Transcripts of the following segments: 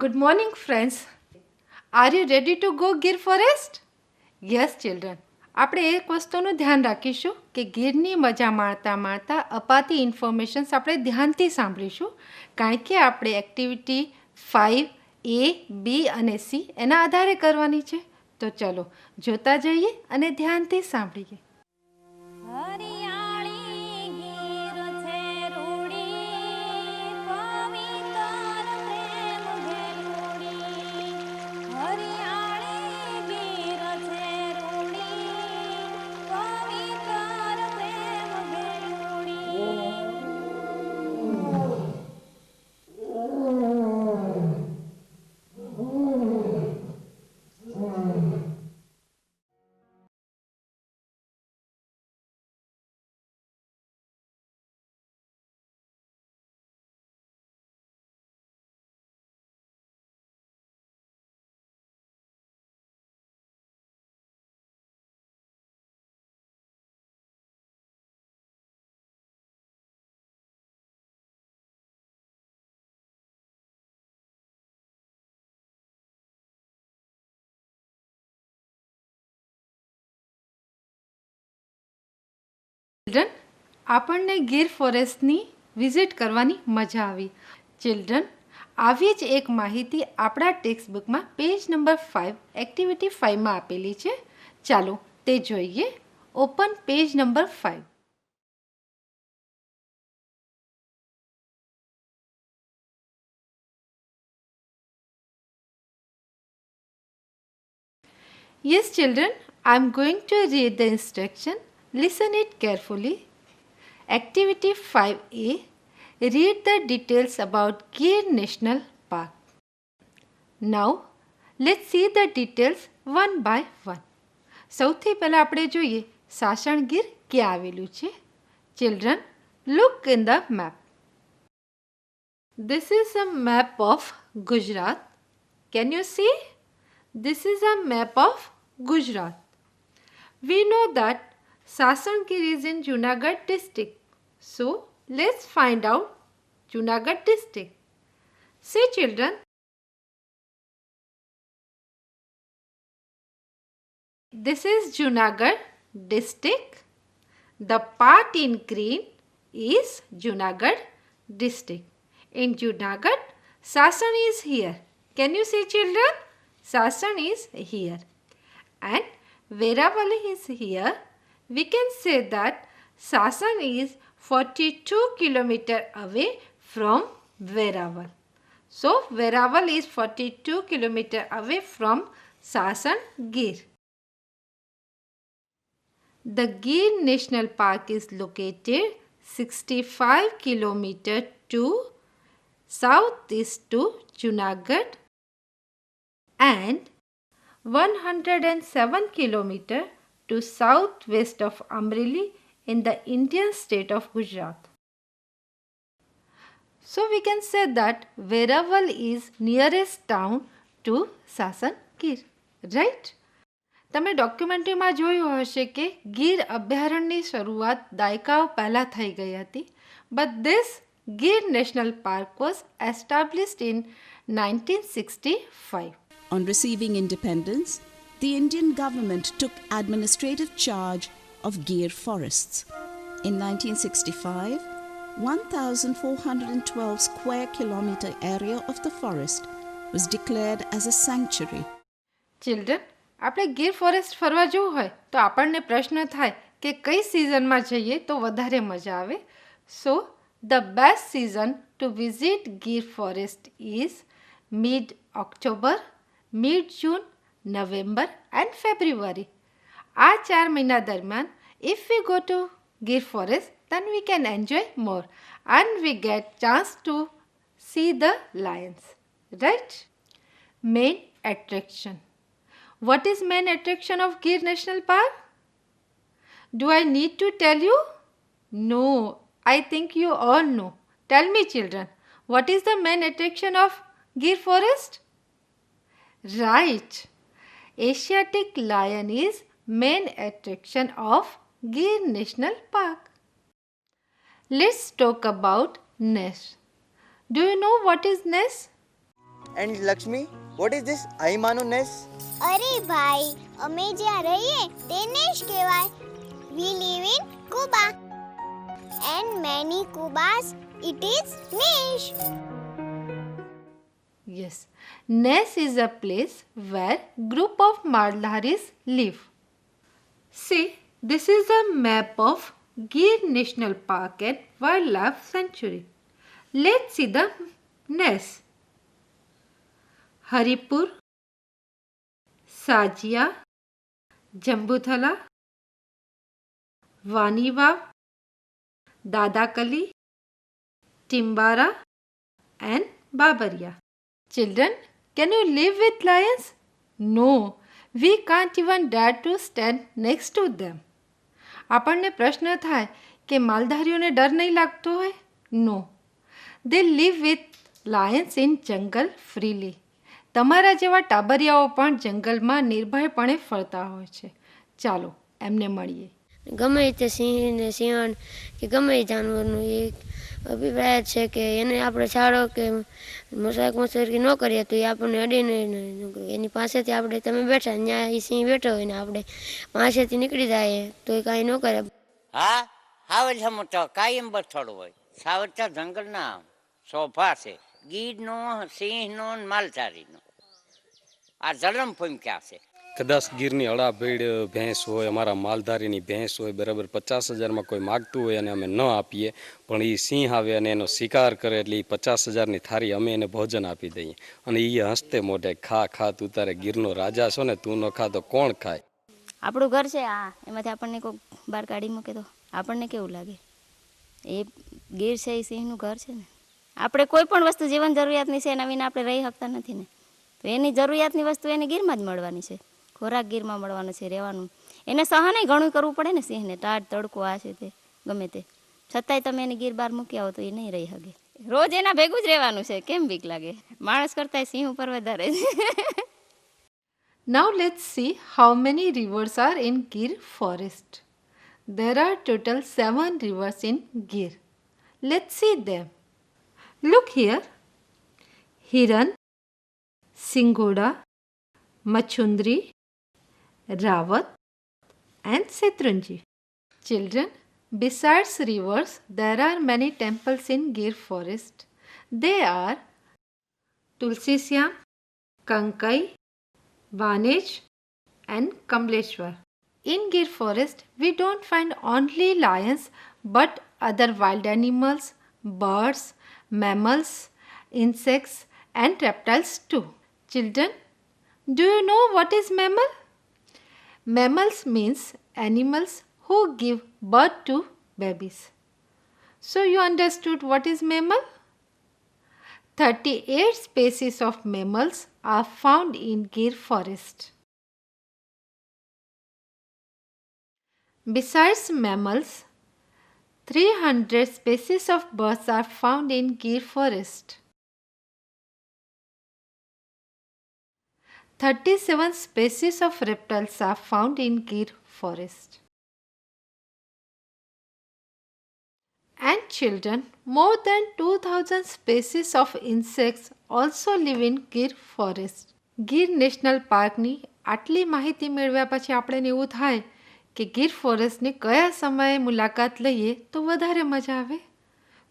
Good morning, friends. Are you ready to go Gir forest? Yes, children. આપણે એક વસ્તુનું ધ્યાન રાખીશું કે ગીરની મજા માણતા માણતા અપાતી ઇન્ફોર્મેશન્સ આપણે ધ્યાનથી સાંભળીશું કારણ કે આપણે એક્ટિવિટી 5A, B અને C એના આધારે કરવાની છે. તો ચલો જોતા જઈએ અને ધ્યાનથી સાંભળીએ. હરિયાળી ગીર છે રૂડી પવિત્ર પ્રેમ ઘેલુડી હરિયાળી ગીર છે રૂડી પવિત્ર પ્રેમ ઘેલુડી ચિલ્ડ્રન, આપણને ગીર ફોરેસ્ટની વિઝિટ કરવાની મજા આવી. ચિલ્ડ્રન, આવી જ એક માહિતી આપણા ટેક્સ્ટ બુકમાં પેજ નંબર 5 એક્ટિવિટી 5માં આપેલી છે. ચાલો તે જોઈએ. Open page number 5. Yes, children, I am going to read the instruction. Listen it carefully. Activity 5A. Read the details about Gir National Park. Now, let's see the details one by one. સૌથી પહેલાં આપણે જોઈએ સાસણ ગીર ક્યાં આવેલું છે. Children, look in the map. This is a map of Gujarat. Can you see? This is a map of Gujarat. We know that Sasangir is in Junagadh district. So, let's find out Junagadh district. Say, children. This is Junagadh district. The part in green is Junagadh district. In Junagadh, Sasan is here. Can you see, children? Sasan is here. And Veravali is here. We can say that Sasan is 42 km away from Veraval. So, Veraval is 42 km away from Sasan Gir. The Gir National Park is located 65 km to southeast to Junagadh and 107 km to southwest of Amreli in the Indian state of Gujarat. So we can say that Veraval is nearest town to Sasan Gir, right? તમે ડોક્યુમેન્ટરીમાં જોયું હશે કે ગીર અભયારણ્યની શરૂઆત દાયકાઓ પહેલાં થઈ ગઈ હતી. But this Gir national park was established in 1965. On receiving independence, the Indian government took administrative charge of Gir forests. In 1965, 1,412 square kilometer area of the forest was declared as a sanctuary. Children, આપણે Gir forest ફરવા જવું હોય તો આપણને પ્રશ્ન થાય કે કઈ સિઝનમાં જઈએ તો વધારે મજા આવે. So the best season to visit Gir forest is mid October, mid June, November and February. આ 4 મહિના દરમિયાન if we go to Gir forest then we can enjoy more and we get chance to see the lions, right? Main attraction. What is main attraction of Gir National Park? Do I need to tell you? No, I think you all know. Tell me, children, what is the main attraction of Gir Forest? Right. Asiatic lion is main attraction of Gir National Park. Let's talk about nest. Do you know what is nest? And Lakshmi, what is this Ahimanu Ness? અરે ભાઈ, અમે જ્યાં રહીએ તેને જ કહેવાય. We live in Cuba. And many Cubas, it is niche. Yes, Ness is a place where group of Malharis live. See, this is a map of Gir National Park and Wildlife Sanctuary. Let's see the Ness. Haripur, Sajia, Jambuthala, Vanivav, Dadakali, Timbara and Babaria. Children, can you live with lions? No, we can't even dare to stand next to them. આપણને પ્રશ્ન થાય કે માલધારીઓને ડર નહીં લાગતો હોય? નો, દે live with Lions in જંગલ freely. તમારા જેવા ટાબરિયાઓ પણ જંગલમાં નિર્ભયપણે ફરતા હોય છે. ચાલો એમને મળીએ. ગમે તે સિંહ ને સિંહણ કે ગમે એ જાનવરનું એક અભિપ્રાય છે કે એને આપણે છાડો કે મજાક મસ્કરી ન કરીએ તો એ આપણને અડીને એની પાસેથી આપણે તમે બેઠા ત્યાં એ સિંહ બેઠો હોય ને આપણે પાસેથી નીકળી જાય તો એ કાંઈ ન કરે. હા સાવજ તો કાયમ બથોડું હોય. સાવજ તો જંગલના સોફા છે, ગીરનો, સિંહનો, માલધારીનો. આ જલમભૂમિ ક્યાં છે. કદાચ ગીરની હળાભેડ ભેંસ હોય, અમારા માલધારીની ભેંસ હોય, બરાબર 50,000માં કોઈ માગતું હોય અને અમે ન આપીએ, પણ એ સિંહ આવે અને એનો શિકાર કરે એટલે એ 50,000ની થાળી અમે એને ભોજન આપી દઈએ અને એ હસતે મોઢે ખા ખા તું તારે ગીરનો રાજા છો ને તું ન ખા તો કોણ ખાય. આપણું ઘર છે આ, એમાંથી આપણને કોઈ બહાર કાઢી મૂકે તો આપણને કેવું લાગે? એ ગીર છે એ સિંહનું ઘર છે ને. આપણે કોઈ પણ વસ્તુ જીવન જરૂરિયાતની છે એના વિના આપણે રહી શકતા નથી ને. તો એની જરૂરિયાતની વસ્તુ એને ગીરમાં જ મળવાની છે. ખોરાક ગીરમાં મળવાનો છે, રહેવાનું. એને સહન ઘણું કરવું પડે ને સિંહને, ટાઢ તડકો આ છે તે ગમે તે, છતાંય તમે એને ગીર બહાર મૂકી આવો તો એ નહીં રહી શકે. રોજ એના ભેગું જ રહેવાનું છે. કેમ બીક લાગે? માણસ કરતાં સિંહ ઉપર વધારે છે. Now let's see how many rivers are in Gir forest. There are total 7 rivers in Gir. Let's see them. Look here. Hiran, Singhoda, Machundri, Rawat and Setrunji. Children, besides rivers, there are many temples in Gir forest. They are Tulsisyam, Kankai, Vanej and Kamleshwar. In Gir forest, we don't find only lions but other wild animals, birds, mammals, insects and reptiles too. Children, do you know what is mammal? Mammals means animals who give birth to babies. So you understood what is mammal? 38 species of mammals are found in Gir forest. Besides mammals, 300 species of birds are found in Gir forest. 37 species of reptiles are found in Gir forest. And children, more than 2000 species of insects also live in Gir forest. Gir national પાર્કની આટલી માહિતી મેળવ્યા પછી આપણને એવું થાય કે ગીર ફોરેસ્ટની કયા સમયે મુલાકાત લઈએ તો વધારે મજા આવે.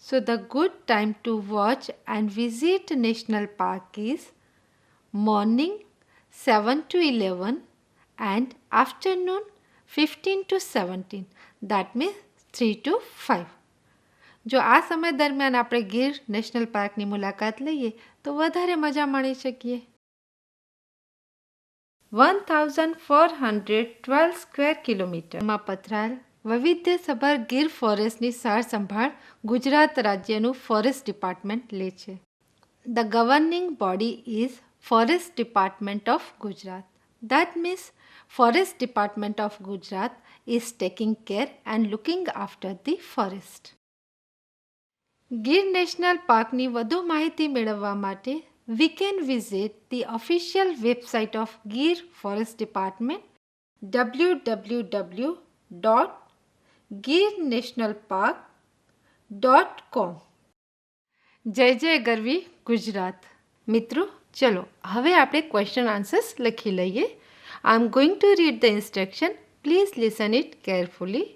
So the good time to watch and visit national park is morning 7 to 11 and afternoon 15 to 17. That means 3 to 5. જો આ સમય દરમિયાન આપણે ગીર નેશનલ પાર્કની મુલાકાત લઈએ તો વધારે મજા માણી શકીએ. 1412 સ્ક્વેર કિલોમીટરમાં પથરાયેલ વૈવિધ્યસભર ગીર ફોરેસ્ટની સાર સંભાળ ગુજરાત રાજ્યનું ફોરેસ્ટ ડિપાર્ટમેન્ટ લે છે. The governing body is Forest Department of Gujarat. That means Forest Department of Gujarat is taking care and looking after the forest. Gir national પાર્કની વધુ માહિતી મેળવવા માટે we can visit the official website of Gir Forest Department www.girnationalpark.com. જય જય ગરવી ગુજરાત. મિત્રો, ચલો હવે આપણે ક્વેશ્ચન આન્સર્સ લખી લઈએ. I am going to read the instruction. Please listen it carefully.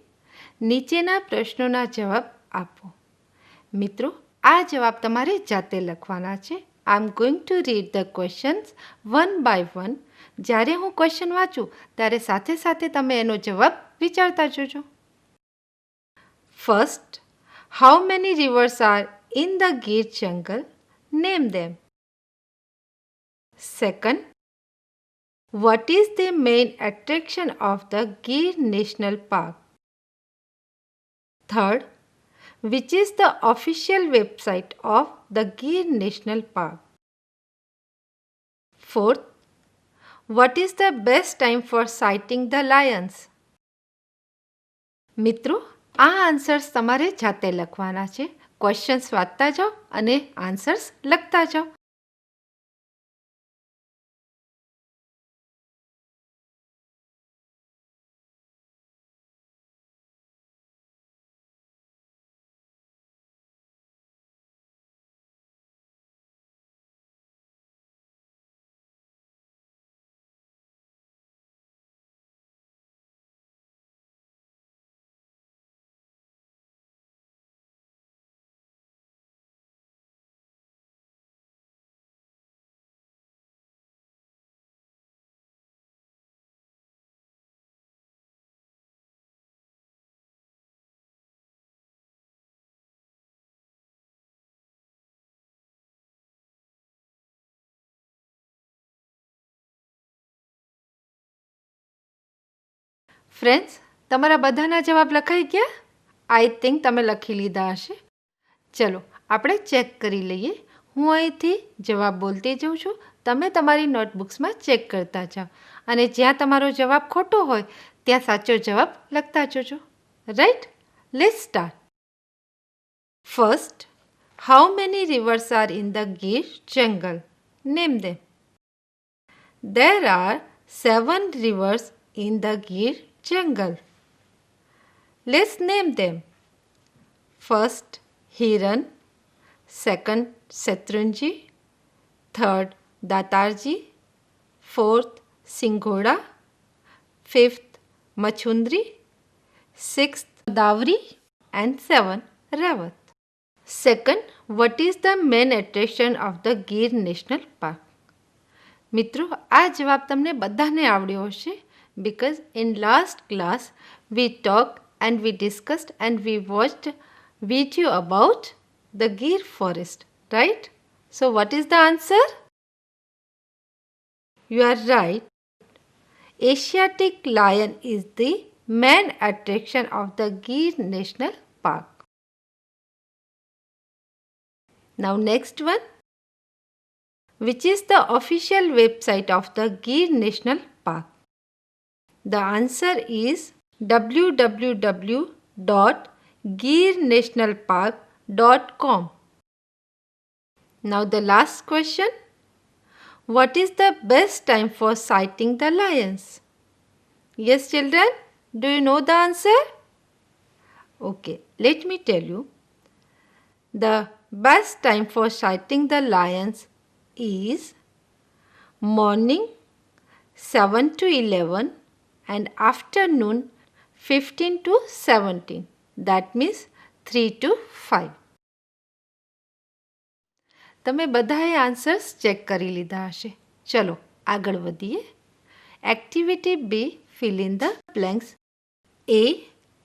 નીચેના પ્રશ્નોના જવાબ આપો. મિત્રો, આ જવાબ તમારે જાતે લખવાના છે. I am going to read the questions one by one. જ્યારે હું ક્વેશ્ચન વાંચું ત્યારે સાથે સાથે તમે એનો જવાબ વિચારતા જજો. First, how many rivers are in the Gir jungle? Name them. Second, what is the main attraction of the Gir National Park? Third, which is the official website of the Gir National Park? Fourth, what is the best time for sighting the lions? મિત્રો, આ answers તમારે જાતે લખવાના છે. Questions વાંચતા જાઓ અને answers લખતા જાઓ. ફ્રેન્ડ્સ, તમારા બધાના જવાબ લખાઈ ગયા? આઈ થિંક તમે લખી લીધા હશે. ચલો આપણે ચેક કરી લઈએ. હું અહીંથી જવાબ બોલતી જાઉં છું, તમે તમારી નોટબુક્સમાં ચેક કરતા જાઓ અને જ્યાં તમારો જવાબ ખોટો હોય ત્યાં સાચો જવાબ લખતા જજો. Right? Let's start. First, how many rivers are in the Gir jungle? Name them. There are 7 rivers in the Gir jungle. Let's name them. First, Hiran. Second, Shatrunji. Third, Datarji. Fourth, Singhoda. Fifth, Machundri. Sixth, Davri. And 7, Rawat. Second, what is the main attraction of the Gir National Park? મિત્રો, આ જવાબ તમને બધાને આવ્યો હશે because in last class we talked and we discussed and we watched video about the Gir forest, right? So what is the answer? You are right. Asiatic lion is the main attraction of the Gir National Park. Now next one. Which is the official website of the Gir National Park? The answer is www.girnationalpark.com. Now the last question. What is the best time for sighting the lions? Yes, children, do you know the answer? Okay, let me tell you. The best time for sighting the lions is morning 7 to 11 and afternoon 15 to 17. That means 3 to 5. તમે બધાએ answers check કરી લીધા હશે. ચલો આગળ વધીએ. Activity B, fill in the blanks. A,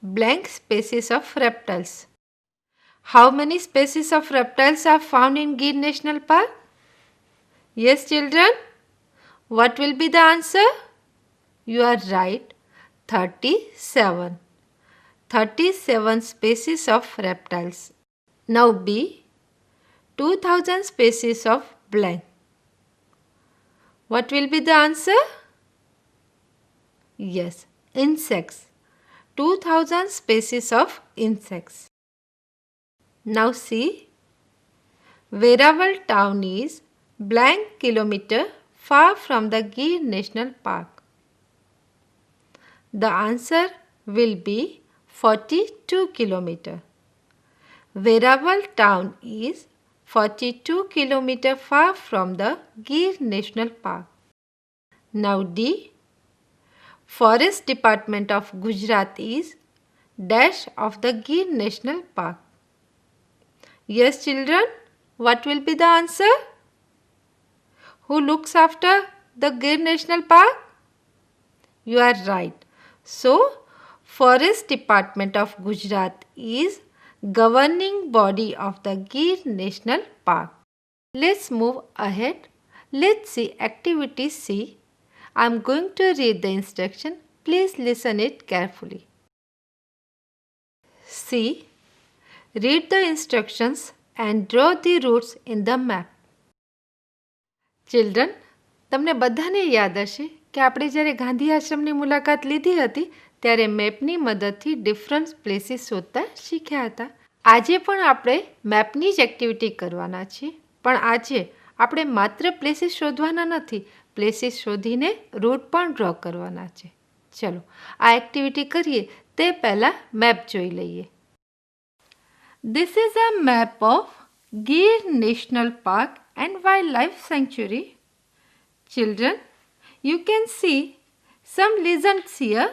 blank species of reptiles. How many species of reptiles are found in Gir National Park? Yes, children. What will be the answer? You are right. 37. 37 species of reptiles. Now B, 2000 species of blank. What will be the answer? Yes, insects. 2000 species of insects. Now see, Verawal town is blank kilometer far from the Gir National Park. The answer will be 42 kilometer. Verawal town is 42 kilometers far from the Gir National Park. Now D. Forest Department of Gujarat is dash of the Gir National Park. Yes, children, what will be the answer? Who looks after the Gir National Park? You are right. So, Forest Department of Gujarat is governing body of the Gir National Park. Let's move ahead. Let's see activity C. I am going to read the instruction. Please listen it carefully. C. Read the instructions and draw the routes in the map. Children, તમને બધાને યાદ હશે કે આપણે જ્યારે ગાંધી આશ્રમની મુલાકાત લીધી હતી ત્યારે મેપની મદદથી ડિફરન્ટ પ્લેસીસ શોધતા શીખ્યા હતા. આજે પણ આપણે મેપની જ એક્ટિવિટી કરવાના છીએ, પણ આજે આપણે માત્ર પ્લેસીસ શોધવાના નથી, પ્લેસીસ શોધીને રૂટ પણ ડ્રો કરવાના છે. ચલો આ એક્ટિવિટી કરીએ તે પહેલાં મેપ જોઈ લઈએ. This is a map of Gir National Park and Wildlife Sanctuary. Children, you can see some legends here.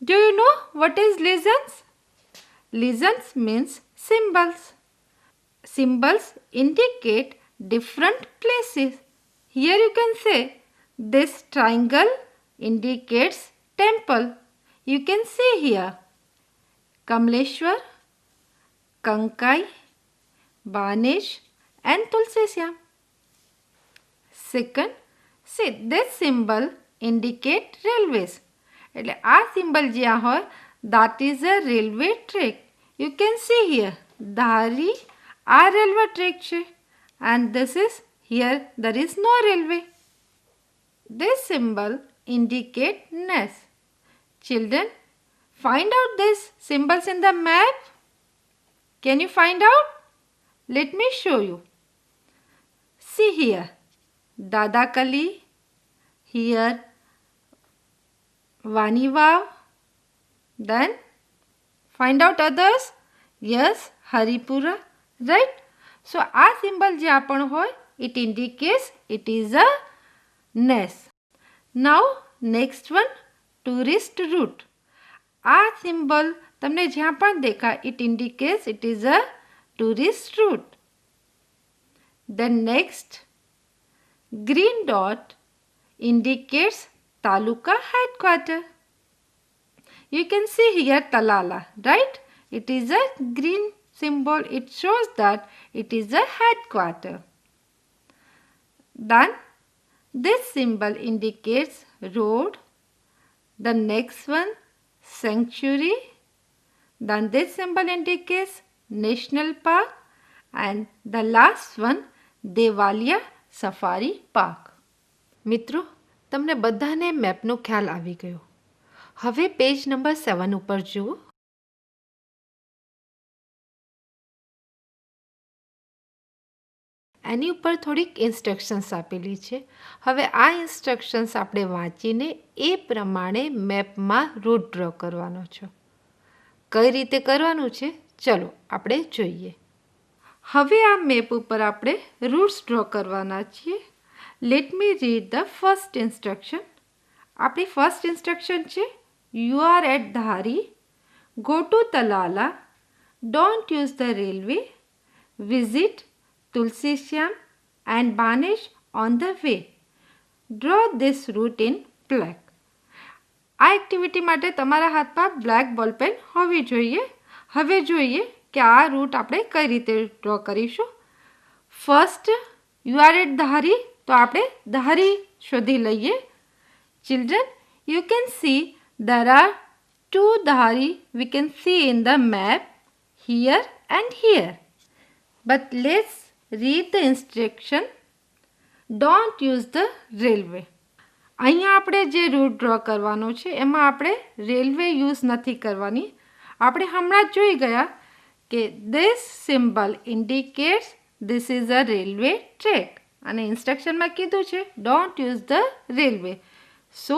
Do you know what is legends? Legends means symbols. Symbols indicate different places. Here you can say this triangle indicates temple. You can see here Kamleshwar, Kankai, Banesh and Tulsisyam. Second, see this symbol indicate railways. એટલે આ symbol જ્યાં હોય that is a railway track. You can see here ધારી આ railway track છે and this is here there is no railway. This symbol indicate nest. Children, find out these symbols in the map. Can you find out? Let me show you. See here Dadakali, here Vanivav, then find out others. Yes, Haripura, right? So આ symbol જે આપણ હોય it indicates it is a nest. Now next one, tourist route. આ symbol તમને જ્યાં પણ દેખાય it indicates it is a tourist route. Then next, green dot indicates Taluka headquarter. You can see here Talala, right? It is a green symbol. It shows that it is a headquarter. Then this symbol indicates road. The next one, sanctuary. Then this symbol indicates national park. And the last one, Devalia Safari Park. મિત્રો, તમને બધાને મેપનો ખ્યાલ આવી ગયો. હવે page number 7 ઉપર જુઓ. એની ઉપર થોડીક ઇન્સ્ટ્રક્શન્સ આપેલી છે. હવે આ ઇન્સ્ટ્રક્શન્સ આપણે વાંચીને એ પ્રમાણે મેપમાં રૂટ ડ્રો કરવાનો છો. કઈ રીતે કરવાનું છે ચલો આપણે જોઈએ. હવે આ મેપ ઉપર આપણે રૂટ્સ ડ્રો કરવાના છીએ. Let me read the first instruction. આપણી ફર્સ્ટ ઇન્સ્ટ્રક્શન છે you are at Dhari, go to Talala, don't use the railway, visit Tulsisyam and Banesh on the way. Draw this route in black. આ activity માટે તમારા હાથમાં black ball pen હોવી જોઈએ. હવે જોઈએ કે આ રૂટ આપણે કઈ રીતે ડ્રો કરીશું. ફર્સ્ટ યુ આર એટ ધારી, તો આપણે ધારી શોધી લઈએ. Children, you can see there are two Dhari we can see in the map here and here. But let's read the instruction. Don't use the railway. અહીંયા આપણે જે route draw કરવાનો છે એમાં આપણે રેલવે યુઝ નથી કરવાની. આપણે હમણાં જ જોઈ ગયા કે this symbol indicates this is a railway track અને ઇન્સ્ટ્રક્શનમાં કીધું છે don't use the railway. So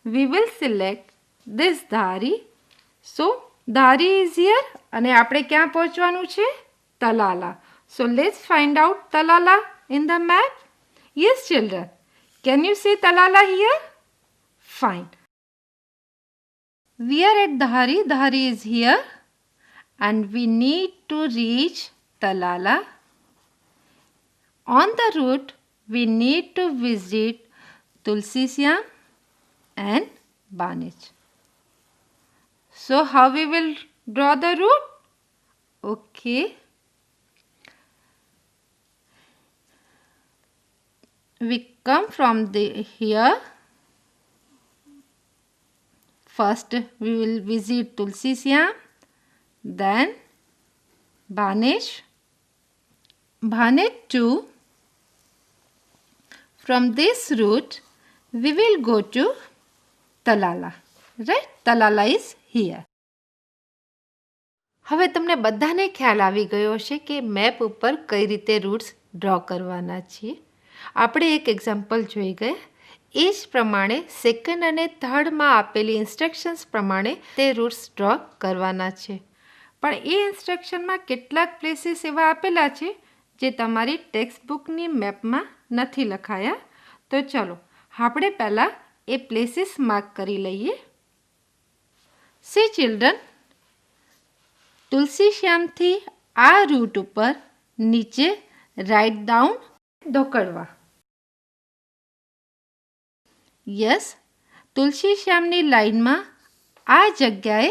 we will select this Dhari. So Dhari is here અને આપણે ક્યાં પહોંચવાનું છે? Talala. So let's find out Talala in the map. Yes, children. Can you see Talala here? Fine. We are at Dhari. Dhari is here. And we need to reach Talala. On the route, we need to visit Tulsi Syam and Banij. So how we will draw the route? Okay. We come from here. First we will visit Tulsi Syam, then Banij, Banij 2. From this route we will go to Talala. Right? Talala is here. હવે તમને બધાને ખ્યાલ આવી ગયો હશે કે map ઉપર કઈ રીતે રૂટ્સ ડ્રો કરવાના છીએ. આપણે એક એક્ઝામ્પલ જોઈ ગયા. એ જ પ્રમાણે સેકન્ડ અને થર્ડમાં આપેલી ઇન્સ્ટ્રક્શન્સ પ્રમાણે તે રૂટ્સ ડ્રો કરવાના છે. પણ એ ઇન્સ્ટ્રક્શનમાં કેટલાક પ્લેસીસ એવા આપેલા છે જે તમારી ટેક્સ્ટ બુકની મેપમાં નથી લખાયા. તો ચલો આપણે પહેલાં એ પ્લેસીસ માર્ક કરી લઈએ. સી ચિલ્ડ્રન, તુલસી શ્યામથી આ રૂટ ઉપર નીચે રાઇટ ડાઉન ધોકડવા. યસ, તુલસી શ્યામની લાઈનમાં આ જગ્યાએ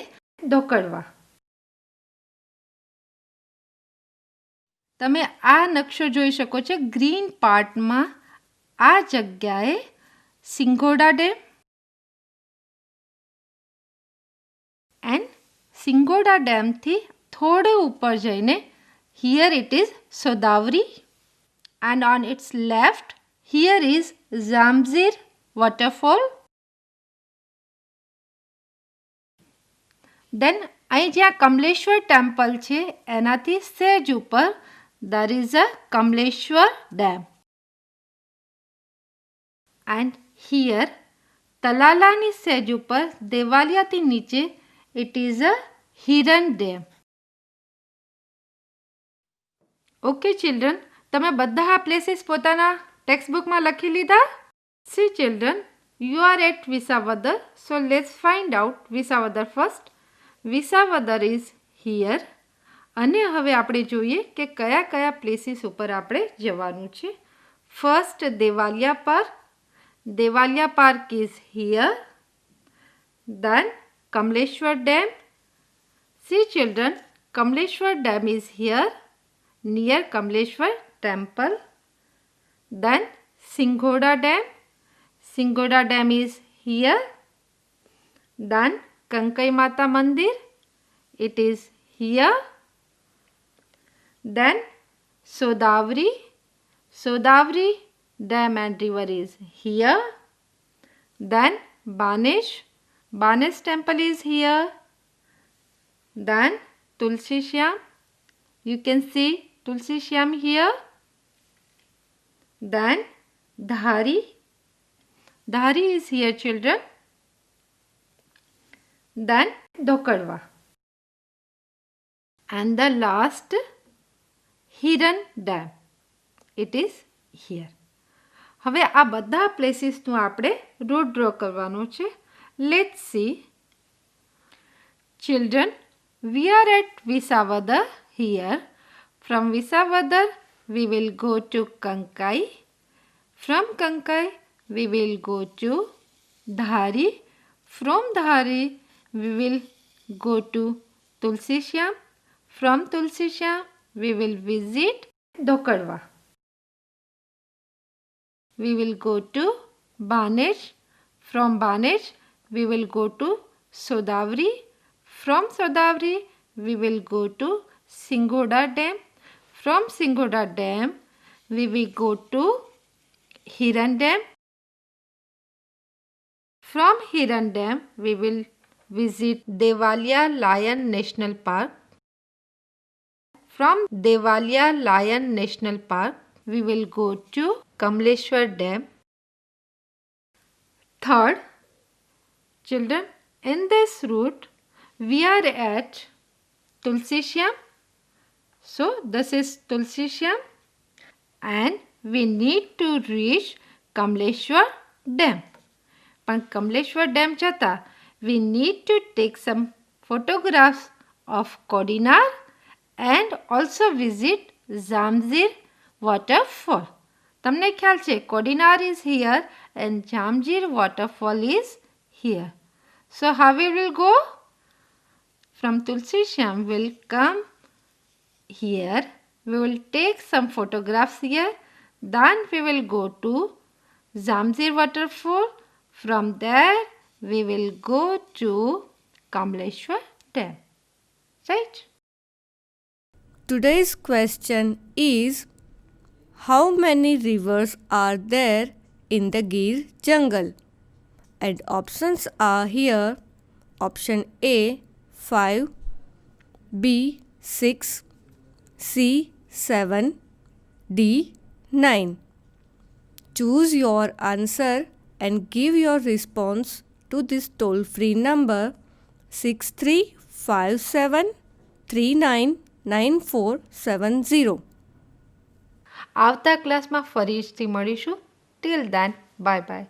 ધોકડવા. તમે આ નકશો જોઈ શકો છો. ગ્રીન પાર્ટમાં આ જગ્યાએ સિંગોડા ડેમ એન્ડ સિંગોડા ડેમથી થોડે ઉપર જઈને here it is Sodavari and on its left here is Zamzir waterfall. Then અહીં જ્યાં કમલેશ્વર ટેમ્પલ છે એનાથી સહેજ ઉપર there is a Kamleshwar dam. And here તલાલાની સહેજ ઉપર દેવાલિયાથી નીચે it is a Hiran dam. Okay children, તમે બધા આ પ્લેસીસ પોતાના ટેક્સ્ટ બુકમાં લખી લીધા? See children, you are at Visavadar. So let's find out Visavadar first. Visavadar is here. અને હવે આપણે જોઈએ કે કયા કયા પ્લેસીસ ઉપર આપણે જવાનું છે. First Devalia park. Devalia park is here. Then Kamleshwar dam. See children, Kamleshwar dam is here near Kamleshwar temple. Then Singhoda dam. Singhoda dam is here. Then Kankai Mata Mandir. It is here. Then Sodavari. Sodavari dam and river is here. Then Banesh. Banesh temple is here. Then Tulsi Syam. You can see Tulsi Syam here. Then Dhari. Dhari is here children. Then Dhokadwa. And the last Hiran dam. It is here. હવે આ બધા પ્લેસીસનું આપણે route draw કરવાનું છે. Let's see. Children, we are at Visavadar here. From Visavadar we will go to Kankai. From Kankai we will go to Dhari. From Dhari we will go to Tulsi Syam. From Tulsi Syam we will visit Dhokadwa. We will go to Banesh. From Banesh we will go to Sodavari. From Sodavari we will go to Singhoda dam. From Singhoda dam we will go to Hiran dam. From Hiran dam we will visit Devalia Lion National Park. From Devalia Lion National Park we will go to Kamleshwar dam. Third, children, in this route we are at Tulsi Syam, So this is Tulsi Shyam and we need to reach Kamleshwar Dam. પણ Kamleshwar dam જતાં we need to take some photographs of Kodinar and also visit Zamjir waterfall. તમને ખ્યાલ છે Kodinar is here and Zamjir waterfall is here. So how we will go? From Tulsi Shyam will come here. We will take some photographs here. Then we will go to Zamjir waterfall. From there we will go to Kamleshwar Dam. Right? Today's question is, how many rivers are there in the Gir jungle? And options are here. Option A 5, B 6, C 7, D 9. Choose your answer and give your response to this toll-free number 6357399470. આવતા ક્લાસમાં ફરીથી મળીશું. Till then bye bye.